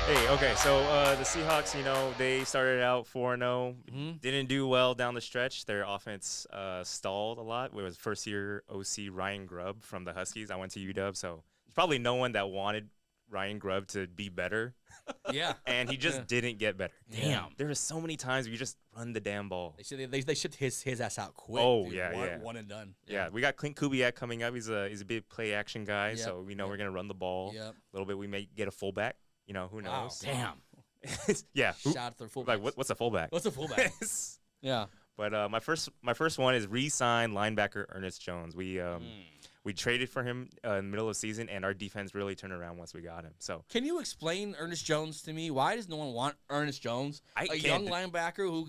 Hey, okay, so the Seahawks, they started out 4-0, didn't do well down the stretch. Their offense stalled a lot. It was first-year OC Ryan Grubb from the Huskies. I went to UW, so there's probably no one that wanted Ryan Grubb to be better. Yeah. And he just didn't get better. Damn. There were so many times where you just run the damn ball. They shipped his ass out quick. Oh, dude. yeah. One and done. Yeah, we got Clint Kubiak coming up. He's a big play-action guy, so we know we're going to run the ball. Yep. A little bit. We may get a fullback. Who knows? Damn. Yeah. Shout out to their fullback. Like, what's a fullback? What's a fullback? Yeah. But my first one is re-sign linebacker Ernest Jones. We traded for him in the middle of the season, and our defense really turned around once we got him. So Can you explain Ernest Jones to me? Why does no one want Ernest Jones? A young linebacker who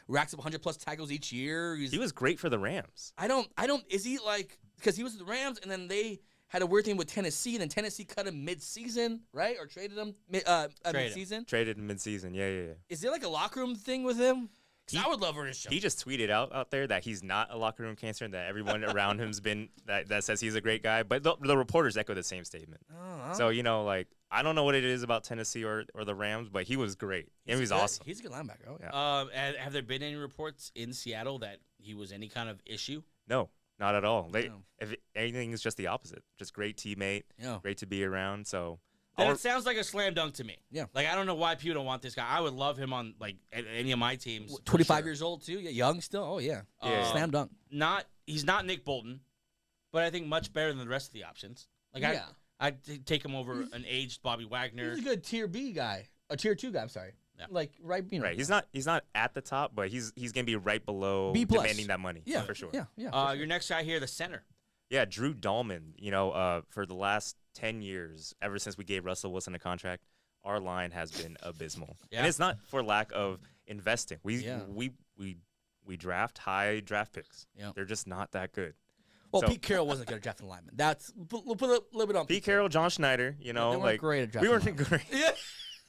racks up 100+ tackles each year. He was great for the Rams. I don't. Is he like because he was with the Rams and then they had a weird thing with Tennessee, and then Tennessee cut him mid-season, right? Or traded him mid-season? Traded him mid-season, yeah. Is there like a locker room thing with him? Because I would love Ernest Jones. He just tweeted out there that he's not a locker room cancer and that everyone around him's been that says he's a great guy. But the reporters echo the same statement. So, I don't know what it is about Tennessee or the Rams, but he was great. And he was awesome. He's a good linebacker. Oh, Yeah. Have there been any reports in Seattle that he was any kind of issue? No. Not at all. If anything, is just the opposite. Just great teammate, great to be around. So then it sounds like a slam dunk to me. Yeah. Like, I don't know why people don't want this guy. I would love him on, like, any of my teams. 25 years old, too? Yeah, young still? Oh, yeah. Slam dunk. He's not Nick Bolton, but I think much better than the rest of the options. Like, I'd take him over an aged Bobby Wagner. He's a good Tier B guy. A Tier 2 guy, I'm sorry. Yeah. Like, right. Right. He's not at the top, but he's going to be right below B+. demanding that money. Yeah. For sure. Yeah. Your next guy here, the center. Yeah, Drew Dahlman, for the last 10 years, ever since we gave Russell Wilson a contract, our line has been abysmal. Yeah. And it's not for lack of investing. We draft high draft picks. Yeah. They're just not that good. Well, So- Pete Carroll wasn't good at drafting linemen. We'll put a little bit on Pete Carroll, John Schneider, They weren't great at drafting we weren't linemen. great. Yeah.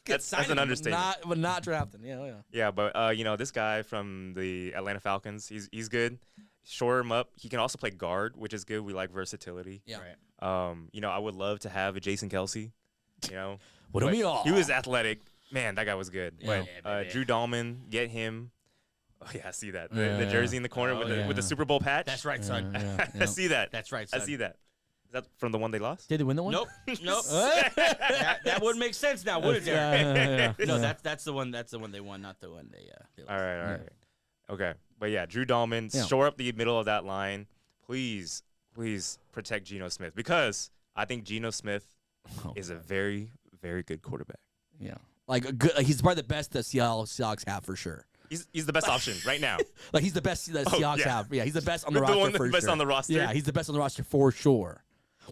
That's an understatement. But not drafting. Yeah. Yeah, but this guy from the Atlanta Falcons, he's good. Shore him up. He can also play guard, which is good. We like versatility. Yeah. Right. I would love to have a Jason Kelsey. What do we all? He was athletic. Man, that guy was good. Yeah. But Drew Dahlman, get him. Oh yeah, I see that. The jersey in the corner with the Super Bowl patch. That's right, son. I see that. That's right, son. I see that. Is that from the one they lost? Did they win the one? Nope. that would make sense now, would it, Derek? No, that's the one. That's the one they won, not the one they lost. All right. Okay, but yeah, Drew Dahlman, shore up the middle of that line. Please protect Geno Smith because I think Geno Smith is a very, very good quarterback. Yeah, he's probably the best the Seahawks have for sure. He's the best option right now. Like he's the best the Seahawks have. Yeah, he's the best on the roster for best sure. on the roster. Yeah, he's the best on the roster for sure.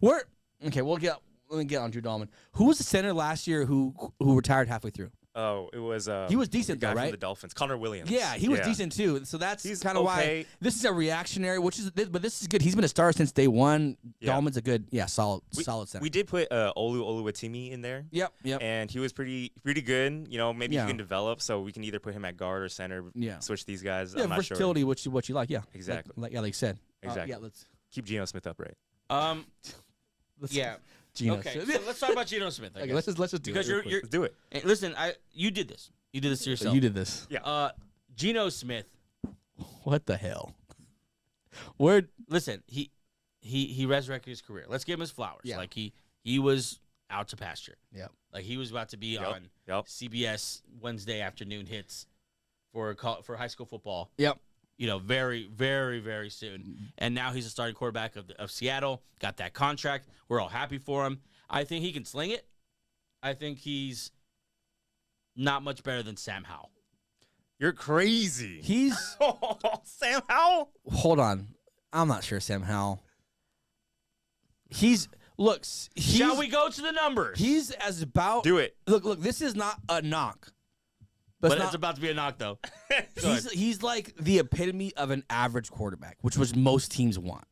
Let me get on Drew Dahlman. Who was the center last year who retired halfway through? Oh, it was he was decent the guy though, right? from the Dolphins, Connor Williams. Yeah, he was decent too. So that's kind of okay. why this is a reactionary, but this is good. He's been a star since day one. Yeah. Dahlman's a good, solid center. We did put Olu Oluwatimi in there. Yep. And he was pretty good. Maybe he can develop, so we can either put him at guard or center. Yeah. Switch these guys. Yeah, I'm not versatility, sure. what you like. Yeah. Exactly. Like you said. Exactly. Let's keep Geno Smith upright. Yeah. Geno. Okay. So let's talk about Geno Smith. Okay, let's just do because it. Let's do it. Hey, listen, you did this. You did this to yourself. You did this. Yeah. Geno Smith. What the hell? Listen, he resurrected his career. Let's give him his flowers. Yeah. Like he was out to pasture. Yeah. Like he was about to be on CBS Wednesday afternoon hits for high school football. Yep. Very, very, very soon. And now he's a starting quarterback of Seattle. Got that contract. We're all happy for him. I think he can sling it. I think he's not much better than Sam Howell. You're crazy. He's Sam Howell. Hold on, I'm not sure Sam Howell. Shall we go to the numbers? He's as about do it. Look. This is not a knock, but it's about to be a knock though. He's like the epitome of an average quarterback, which was most teams want.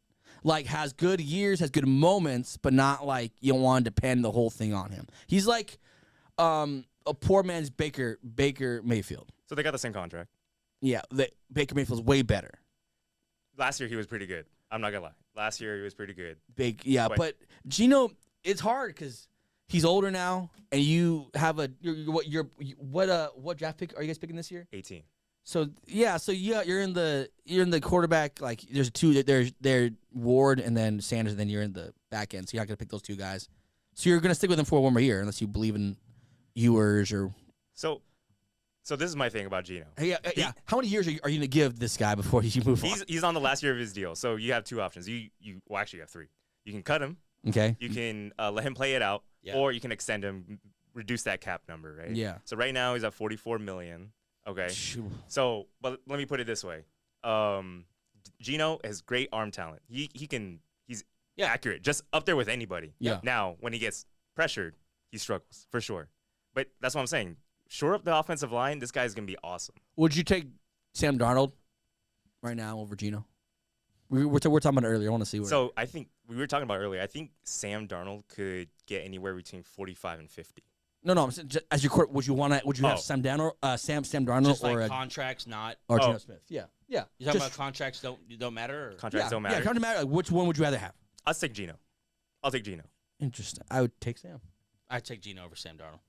Like has good years, has good moments, but not like you don't want to depend the whole thing on him. He's like a poor man's Baker Mayfield. So they got the same contract. Yeah, Baker Mayfield's way better. Last year he was pretty good. I'm not gonna lie. Last year he was pretty good. But Geno, it's hard because he's older now, and you have what draft pick are you guys picking this year? 18. So yeah, you're in the quarterback, like there's two, there's Ward and then Sanders, and then you're in the back end. So you're not gonna pick those two guys. So you're gonna stick with him for one more year unless you believe in Ewers or. So this is my thing about Geno. Yeah. How many years are you gonna give this guy before you move on? He's on the last year of his deal. So you have two options. You actually have three. You can cut him. Okay. You can let him play it out, or you can extend him, reduce that cap number, right? Yeah. So right now he's at $44 million. Okay. So, but let me put it this way. Geno has great arm talent. He's accurate, just up there with anybody. Yeah. Now, when he gets pressured, he struggles for sure. But that's what I'm saying. Shore up the offensive line. This guy's gonna be awesome. Would you take Sam Darnold right now over Geno? We're talking about it earlier. I want to see where. So I think we were talking about earlier. I think Sam Darnold could get anywhere between 45 and 50. No, I'm saying, as your court, would you have Sam Darnold, Sam Darnold, Just like or contracts not. or Geno Smith? Yeah. You talking about contracts don't matter? Or? Contracts don't matter. Yeah, contracts matter. Like, which one would you rather have? I'll take Geno. Interesting. I would take Sam. I'd take Geno over Sam Darnold.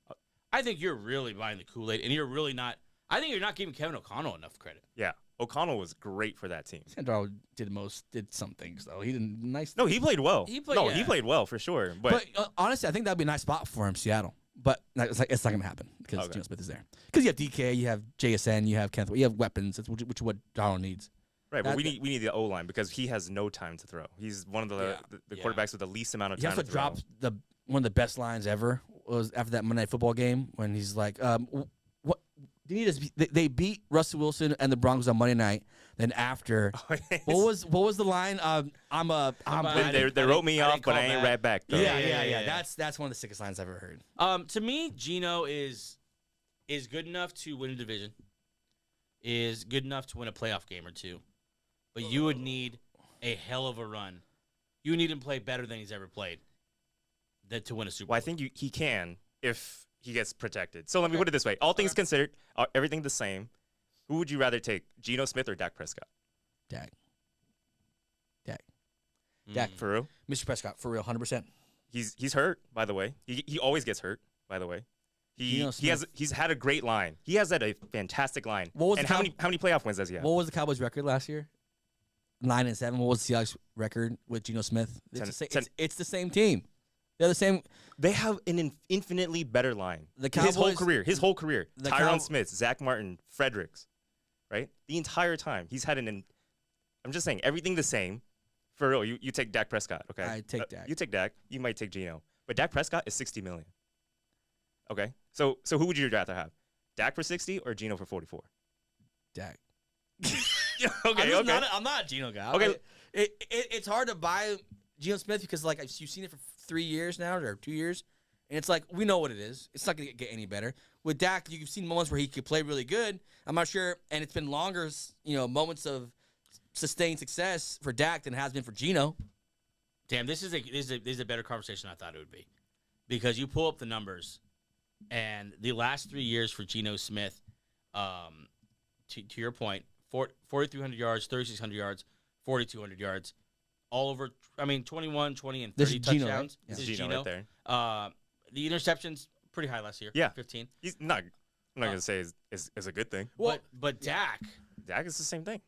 I think you're really buying the Kool-Aid, and you're really not. I think you're not giving Kevin O'Connell enough credit. Yeah, O'Connell was great for that team. Sam Darnold did some things though. He did nice. No, he played well. He played well for sure. But honestly, I think that'd be a nice spot for him, Seattle. But it's not gonna happen because Geno Smith is there. Because you have DK, you have JSN, you have Kenneth, you have weapons. Which is what Darnold needs. Right, but we need the O line because he has no time to throw. He's one of the quarterbacks with the least amount of time. He also dropped one of the best lines ever was after that Monday Night Football game when he's like, "What they beat Russell Wilson and the Broncos on Monday night." Then after, what was the line? They wrote me off, but I ain't right back. Though. Yeah. That's one of the sickest lines I've ever heard. To me, Geno is good enough to win a division. Is good enough to win a playoff game or two. But you would need a hell of a run. You need him to play better than he's ever played to win a Super Bowl. Well, I think he can if he gets protected. So let me put it this way. All things considered, everything the same. Who would you rather take, Geno Smith or Dak Prescott? Dak. For real? Mr. Prescott, for real, 100%. He's hurt, by the way. He always gets hurt, by the way. He's had a great line. He has had a fantastic line. How many playoff wins does he have? What was the Cowboys' record last year? 9-7. What was the Seahawks record with Geno Smith? It's the same team. They're the same. They have an infinitely better line. The Cowboys, his whole career. Tyron Smith, Zach Martin, Fredericks, right? The entire time he's had I'm just saying everything the same. For real, you take Dak Prescott, okay? I take Dak. You take Dak. You might take Geno, but Dak Prescott is $60 million. Okay, so who would you rather have, Dak for 60 or Geno for 44? Dak. I'm not a Geno guy. Okay, it's hard to buy Geno Smith because like you've seen it for 3 years now or 2 years, and it's like we know what it is. It's not gonna get any better. With Dak, you've seen moments where he could play really good. I'm not sure, and it's been longer, moments of sustained success for Dak than it has been for Geno. Damn, this is a better conversation than I thought it would be, because you pull up the numbers, and the last 3 years for Geno Smith, to your point, 4,300 yards, 3,600 yards, 4,200 yards, all over. 21, 20, and 30 touchdowns. This is Geno right there. The interceptions pretty high last year. Yeah, 15. He's not. I'm not gonna say is a good thing. Well, but Dak is the same thing.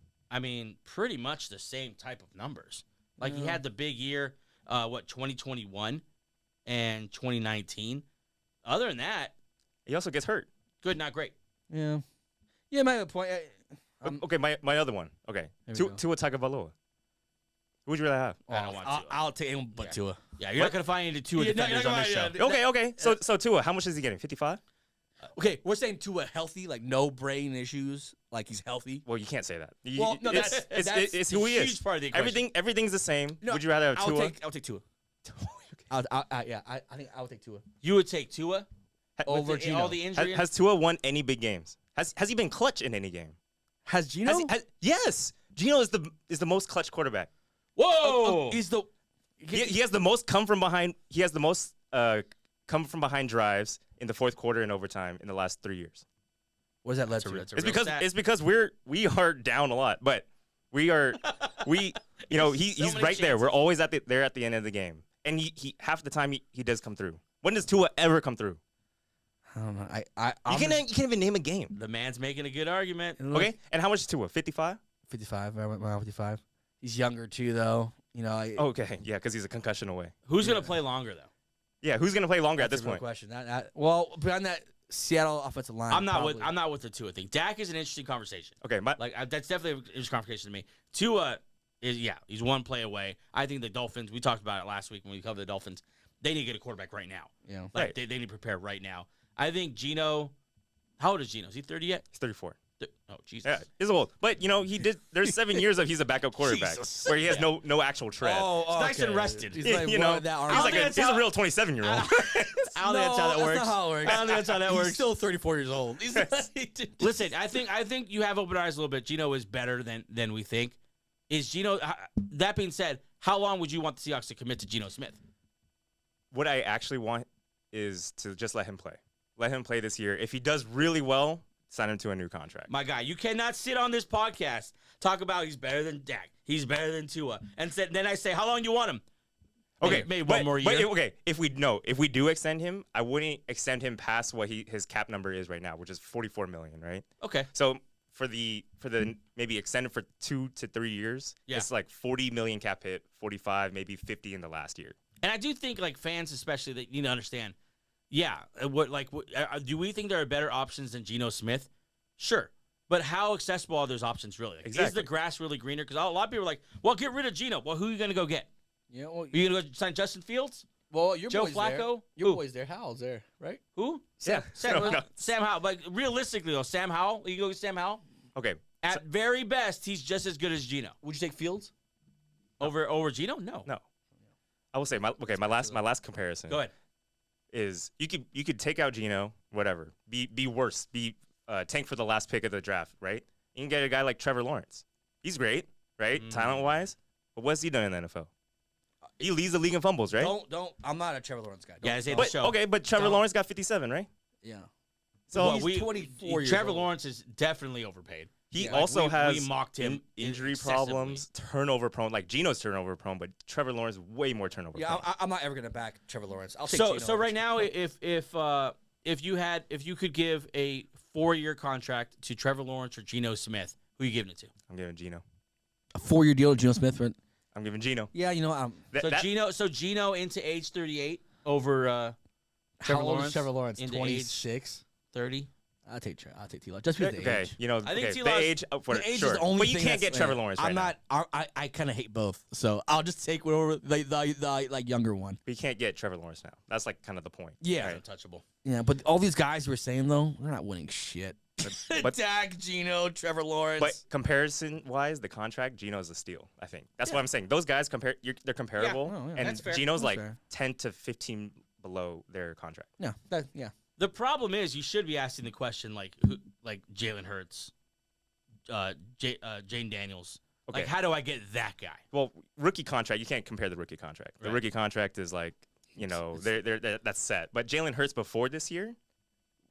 Pretty much the same type of numbers. Like he had the big year, 2021 and 2019. Other than that, he also gets hurt. Good, not great. Yeah, I might have a point. Okay, my other one. Okay, Tua Tagovailoa. Who would you rather have? I don't want Tua. I'll take anyone but Tua. Yeah, you're not gonna find any Tua defenders on this show. Okay. So Tua, how much is he getting? 55. Okay, we're saying Tua healthy, like no brain issues, like he's healthy. Well, you can't say that. Well, no, it's who he is. Part of the equation. Everything's the same. No, would you rather have Tua? I'll take Tua. I think I would take Tua. You would take Tua over Geno. All the injury. Has Tua won any big games? Has he been clutch in any game? Has Geno? Yes. Geno is the most clutch quarterback. Whoa! He has the most come from behind. He has the most come from behind drives in the fourth quarter and overtime in the last 3 years. What does that lead to? It's because we are down a lot, but he's right there. We're always there at the end of the game, and he half the time he does come through When does Tua ever come through? I don't know. You can't even name a game. The man's making a good argument. Okay, and how much is Tua? 55? 55. I went around 55. He's younger too, though. Okay, yeah, because he's a concussion away. Who's going to play longer, though? Yeah, who's gonna play longer at this That's a real point? question. Well, beyond that, Seattle offensive line. I'm not with the Tua thing. Dak is an interesting conversation. Okay, That's definitely an interesting conversation to me. Tua he's one play away. I think the Dolphins. We talked about it last week when we covered the Dolphins. They need to get a quarterback right now. Yeah, right. They need to prepare right now. I think Geno. How old is Geno? Is he 30 yet? He's 34. Oh Jesus. Yeah, he's old. But he did. There's 7 years of he's a backup quarterback where he has no actual tread. Oh, He's nice and rested. He's like, he's a real 27-year-old. I don't think that's how that works. That's not how it works. I don't think that's how that works. He's still 34 years old. Listen, I think you have open eyes a little bit. Geno is better than we think. Is Geno? That being said, how long would you want the Seahawks to commit to Geno Smith? What I actually want is to just let him play. Let him play this year. If he does really well, sign him to a new contract. My guy, you cannot sit on this podcast, talk about he's better than Dak, he's better than Tua, and then I say, how long do you want him? Maybe one more year. Okay, if we do extend him, I wouldn't extend him past what his cap number is right now, which is $44 million, right? Okay. So for the maybe extend it for 2 to 3 years, it's like $40 million cap hit, 45, maybe 50 in the last year. And I do think fans especially that need to understand. Yeah, do we think there are better options than Geno Smith? Sure. But how accessible are those options really? Exactly. Is the grass really greener? Because a lot of people are like, well, get rid of Geno. Well, who are you going to go get? Yeah, Are you going to go sign Justin Fields? Well, your Joe boy's Flacco? there. Your boy's there. Howell's there, right? Who? Yeah. Sam Howell. But realistically, though, Sam Howell, you go get Sam Howell? Okay. At very best, he's just as good as Geno. Would you take Fields? Over Geno? No. I will say my last comparison. Go ahead. Is you could take out Geno, whatever, be worse, tank for the last pick of the draft, right? You can get a guy like Trevor Lawrence. He's great, right, talent-wise, but what's he done in the NFL? He leads the league in fumbles, right? Don't. I'm not a Trevor Lawrence guy. But Trevor Lawrence got 57, right? Yeah. So he's 24 years Trevor old. Lawrence is definitely overpaid. He also has we mocked him injury problems, turnover prone. Like Geno's turnover prone, but Trevor Lawrence way more turnover prone. I'm not ever gonna back Trevor Lawrence. I'll take so Geno so over right now, Trevor. if you could give a 4-year contract to Trevor Lawrence or Geno Smith, who are you giving it to? I'm giving Geno. A 4-year deal to Geno Smith. I'm giving Geno. Yeah, So Geno into age 38 over Trevor how old Lawrence. is Trevor Lawrence? into 26. 30. I'll take T-Law just because of the age. I think the T-Law's- age. The age sure. is the only but you thing can't get that's- Trevor Lawrence. I'm right not. now. I kind of hate both, so I'll just take whatever the younger one. But you can't get Trevor Lawrence now. That's kind of the point. Yeah. right? Untouchable. Yeah, but all these guys were saying though, they're not winning shit. But Dak, Geno, Trevor Lawrence. But comparison-wise, the contract, Geno's a steal. I think that's what I'm saying. Those guys they're comparable, yeah. and That's fair. Geno's That's like fair. 10 to 15 below their contract. Yeah, The problem is you should be asking the question like Jalen Hurts, Jane Daniels. Okay. Like, how do I get that guy? Well, rookie contract, you can't compare the rookie contract. The Right. rookie contract is like, they're that's set. But Jalen Hurts before this year,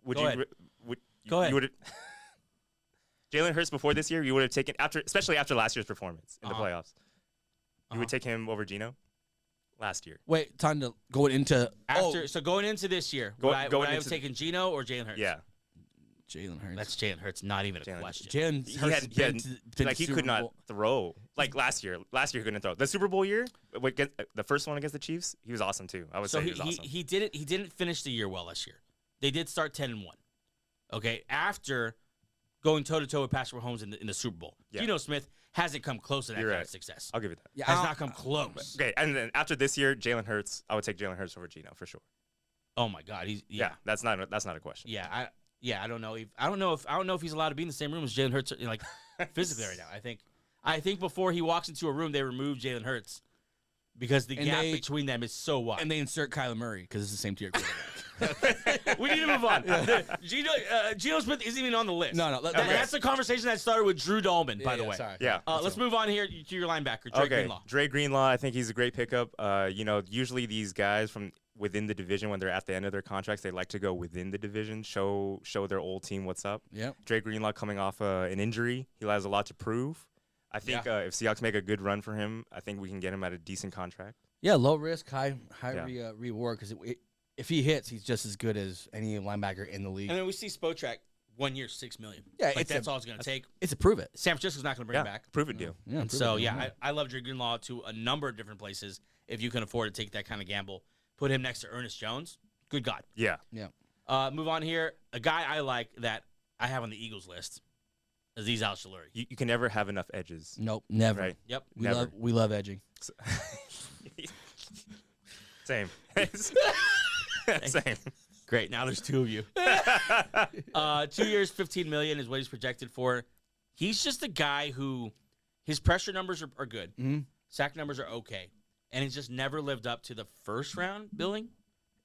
would Go you? ahead. Go ahead. You would. Jalen Hurts before this year, you would have taken especially after last year's performance in the playoffs. You would take him over Geno last year. Wait, time to go into So going into this year, would I have taken Geno or Jalen Hurts? Yeah. Jalen Hurts. That's Jalen Hurts, not even a Jalen- question. Jalen Hurts. He could not throw like last year. Last year he couldn't throw. The Super Bowl year, the first one against the Chiefs, he was awesome too. I would say he was awesome. he didn't finish the year well last year. They did start 10-1. Okay, after going toe to toe with Patrick Mahomes in the Super Bowl, Geno Smith hasn't come close to that kind of success. I'll give you that. Yeah, Has not come close. Okay, and then after this year, Jalen Hurts, I would take Jalen Hurts over Geno for sure. Oh my God, That's not a question. I don't know if he's allowed to be in the same room as Jalen Hurts physically right now. I think before he walks into a room, they remove Jalen Hurts because the gap between them is so wide. And they insert Kyler Murray because it's the same tier quarterback. We need to move on. Geno Smith isn't even on the list. No. That's the conversation that started with Drew Dahlman, by the way. Sorry. Yeah. Let's move on here to your linebacker, Dre Greenlaw. Dre Greenlaw, I think he's a great pickup. Usually these guys from within the division, when they're at the end of their contracts, they like to go within the division, show their old team what's up. Yep. Dre Greenlaw coming off an injury, he has a lot to prove. I think if Seahawks make a good run for him, I think we can get him at a decent contract. Yeah, low risk, high reward because If he hits, he's just as good as any linebacker in the league. And then we see Spotrac 1 year, $6 million. Yeah, like, it's that's all it's going to take. It's a prove it. San Francisco's not going to bring him back. Prove it deal. Yeah, And so, I love Dre Greenlaw to a number of different places. If you can afford to take that kind of gamble, put him next to Ernest Jones. Good God. Yeah. Move on here. A guy I like that I have on the Eagles list. Azeez Al-Shalouri. You can never have enough edges. Nope, never. Right. Yep. We love edging. Same. Same. Great. Now there's two of you. 2 years, $15 million is what he's projected for. He's just a guy who his pressure numbers are good. Mm-hmm. Sack numbers are okay. And he's just never lived up to the first round billing.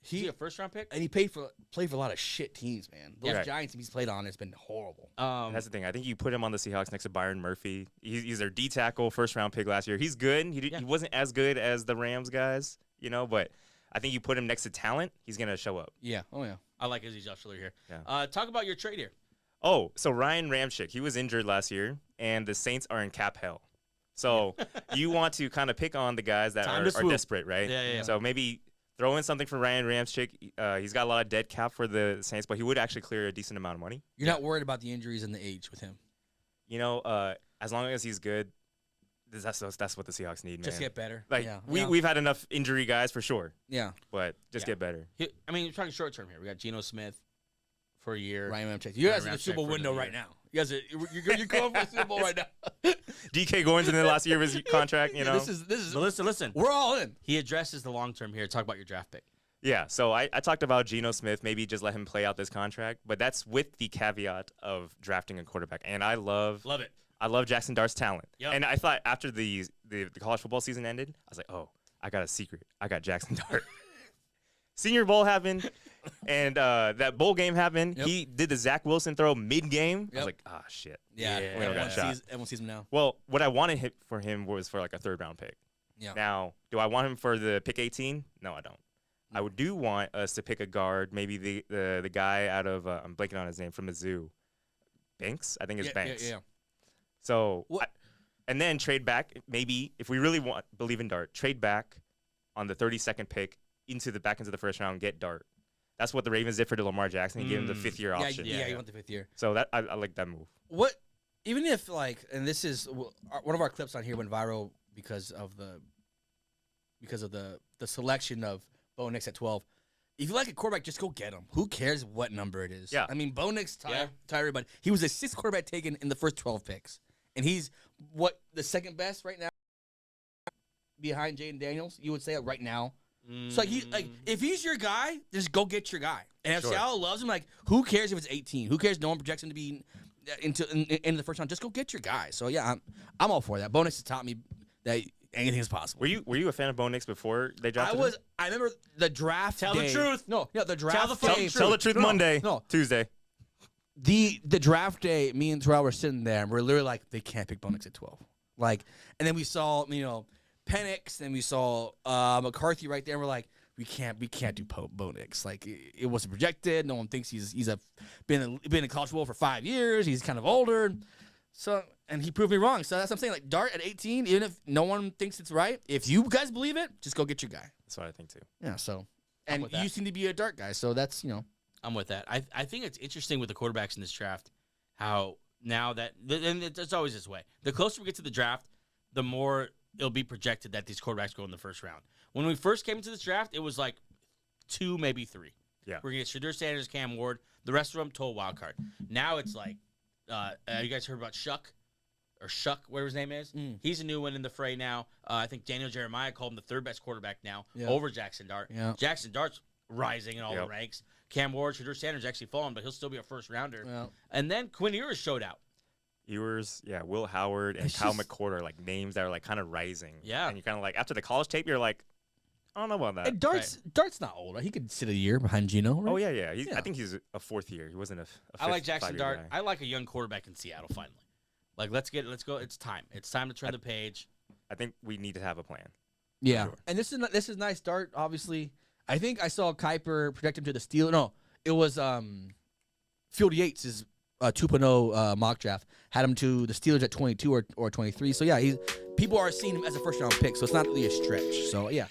Is he a first round pick? And he played for a lot of shit teams, man. Those Right. Giants teams he's played on has been horrible. That's the thing. I think you put him on the Seahawks next to Byron Murphy. He's their D tackle, first round pick last year. He's good. He wasn't as good as the Rams guys, but I think you put him next to talent, he's gonna show up. Yeah. Oh yeah. I like Azeez Al-Shalouri here. Yeah. Talk about your trade here. Oh, so Ryan Ramczyk, he was injured last year, and the Saints are in cap hell. So you want to kind of pick on the guys that are desperate, right? Yeah. So maybe throw in something for Ryan Ramczyk. He's got a lot of dead cap for the Saints, but he would actually clear a decent amount of money. You're not worried about the injuries and the age with him. As long as he's good, that's what the Seahawks need, man. Just get better. Like yeah. we've had enough injury guys for sure. Yeah. But just get better. We're talking short term here. We got Geno Smith for a year. Ryan Ramczyk. You guys are in the Super Bowl window right now. You guys you're going for the Super Bowl right now. DK Goins in the last year of his contract, This is But listen. We're all in. He addresses the long term here. Talk about your draft pick. Yeah, so I talked about Geno Smith, maybe just let him play out this contract, but that's with the caveat of drafting a quarterback. And I love it. I love Jackson Dart's talent. Yep. And I thought after the college football season ended, I was like, oh, I got a secret. I got Jackson Dart. Senior Bowl happened, and that bowl game happened. Yep. He did the Zach Wilson throw mid-game. I was like, ah, shit. Yeah. Everyone sees him now. Well, what I wanted for him was for like a third-round pick. Yeah. Now, do I want him for the pick 18? No, I don't. I do want us to pick a guard, maybe the guy out of I'm blanking on his name from Mizzou, Banks. I think it's Banks. Yeah. So, and then trade back. Maybe if we really believe in Dart, trade back on the 32nd pick into the first round, get Dart. That's what the Ravens did for Lamar Jackson. He gave him the 5th-year option. Yeah, you want the 5th year. So I like that move. Even if and this is one of our clips on here went viral because of the selection of Bo Nix at 12. If you like a quarterback, just go get him. Who cares what number it is? Yeah. I mean, Bo Nix, tie everybody. He was the 6th quarterback taken in the first 12 picks. And he's the second best right now behind Jaden Daniels, you would say right now. So if he's your guy, just go get your guy. And if Seattle loves him, who cares if it's 18? Who cares? No one projects him to be in the first round. Just go get your guy. So yeah, I'm all for that. Bo Nix has taught me that anything is possible. Were you a fan of Bo Nix before they drafted him? I remember the draft. Tell day. the truth. No, the draft. Tell the truth. Monday. No. Tuesday. The draft day, me and Terrell were sitting there, and we're literally like, they can't pick Bo Nix at 12. And then we saw, Penix, and we saw McCarthy right there, and we're like, we can't do Bo Nix. It wasn't projected. No one thinks he's been in college football for 5 years. He's kind of older. So, and he proved me wrong. So that's what I'm saying. Dart at 18, even if no one thinks it's right, if you guys believe it, just go get your guy. That's what I think too. Yeah. So, and you seem to be a Dart guy, so that's I'm with that. I think it's interesting with the quarterbacks in this draft, how now that and it's always this way. The closer we get to the draft, the more it'll be projected that these quarterbacks go in the first round. When we first came into this draft, it was 2, maybe 3. Yeah, we're gonna get Shadur Sanders, Cam Ward, the rest of them total wild card. Now it's you guys heard about Shuck, whatever his name is? He's a new one in the fray now. I think Daniel Jeremiah called him the 3rd best quarterback now over Jackson Dart. Yeah. Jackson Dart's rising in all the ranks. Cam Ward, Shadur Sanders actually fallen, but he'll still be a first rounder. Yeah. And then Quinn Ewers showed out. Will Howard, and Kyle McCord are names that are kind of rising. Yeah. And you're kind of after the college tape, you're like, I don't know about that. And Dart's not old. Right? He could sit a year behind Geno. Right? Oh yeah. I think he's a 4th year. He wasn't a fifth, I like Jackson Dart. Guy. I like a young quarterback in Seattle. Finally, let's go. It's time. It's time to turn the page. I think we need to have a plan. Yeah, sure. And this is nice. Dart, obviously. I think I saw Kuiper project him to the Steelers. No, it was Field Yates' 2.0 mock draft had him to the Steelers at 22 or 23. So yeah, people are seeing him as a first round pick. So it's not really a stretch. So yeah.